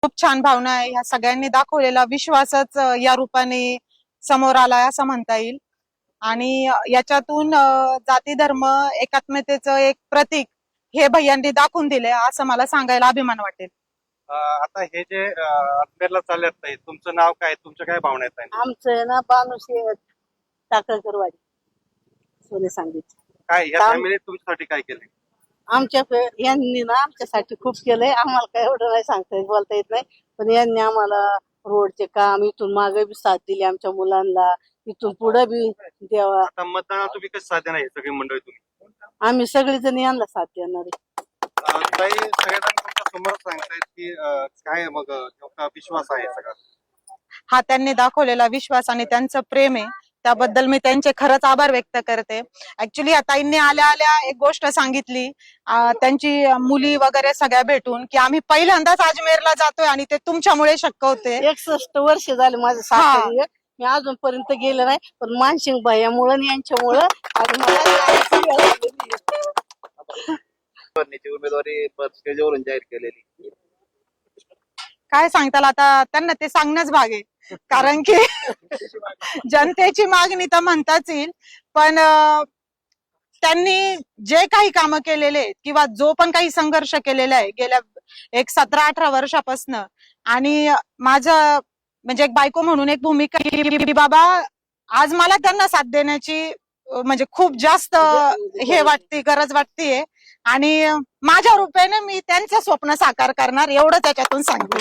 खूप छान भावना आहे. ह्या सगळ्यांनी दाखवलेला विश्वासच या रूपाने समोर आलाय असं म्हणता येईल. आणि याच्यातून जाती धर्म एकात्मतेचं एक प्रतीक हे भैयांनी दाखवून दिले असं मला सांगायला अभिमान वाटेल. आता हे जे अजमेरला चालल्यात ताई, तुमचं नाव काय, तुमच्या काय भावना आहेत ताई? आमचं ना बानुशे टाकळकरवाडी सोने सांगितलं. काय या काम- फॅमिलीत तुमच्यासाठी काय केलंय? यांनी ना आमच्यासाठी खूप केलंय. आम्हाला काय एवढं नाही सांगता येत, बोलता येत नाही, पण यांनी आम्हाला रोडचे काम इथून मागे बी साथ दिली, आमच्या मुलांना इथून पुढे बी द्यावा. आता मतदानाला तुम्ही कसं साध्य नाही सगळी मंडळी तुम्ही? आम्ही सगळेजण यांना साथ देणार आहे. ताई सगळेजण तुमच्या समोर सांगतायत की काय मग एवढा विश्वास आहे सगळा? हा त्यांनी दाखवलेला विश्वास आणि त्यांचं प्रेम आहे, त्याबद्दल मी त्यांचे खरंच आभार व्यक्त करते. ऍक्च्युली या ताईंनी आल्या आल्या एक गोष्ट सांगितली, त्यांची मुली वगैरे सगळ्या भेटून, की आम्ही पहिल्यांदाच अजमेरला जातोय आणि ते तुमच्यामुळे शक्य होते. 61 वर्ष झाले माझं सासरी, मी अजूनपर्यंत गेले नाही, पण मानसिंग भैयामुळं आणि यांच्यामुळं आज मला जायची वेळ आलेली आहे. उमेदवारी स्टेजवरून जाहीर केलेली. काय सांगताल आता त्यांना ते सांगणंच भाग आहे, कारण की जनतेची मागणी तर म्हणताच येईल, पण त्यांनी जे काही कामं केलेले आहेत किंवा जो पण काही संघर्ष केलेला आहे गेल्या एक 17-18 वर्षापासून, आणि माझं म्हणजे एक बायको म्हणून एक भूमिका की बाबा आज मला त्यांना साथ देण्याची म्हणजे खूप जास्त हे वाटते, गरज वाटतेय, आणि माझ्या रूपाने मी त्यांचं स्वप्न साकार करणार एवढं त्याच्यातून सांगेन.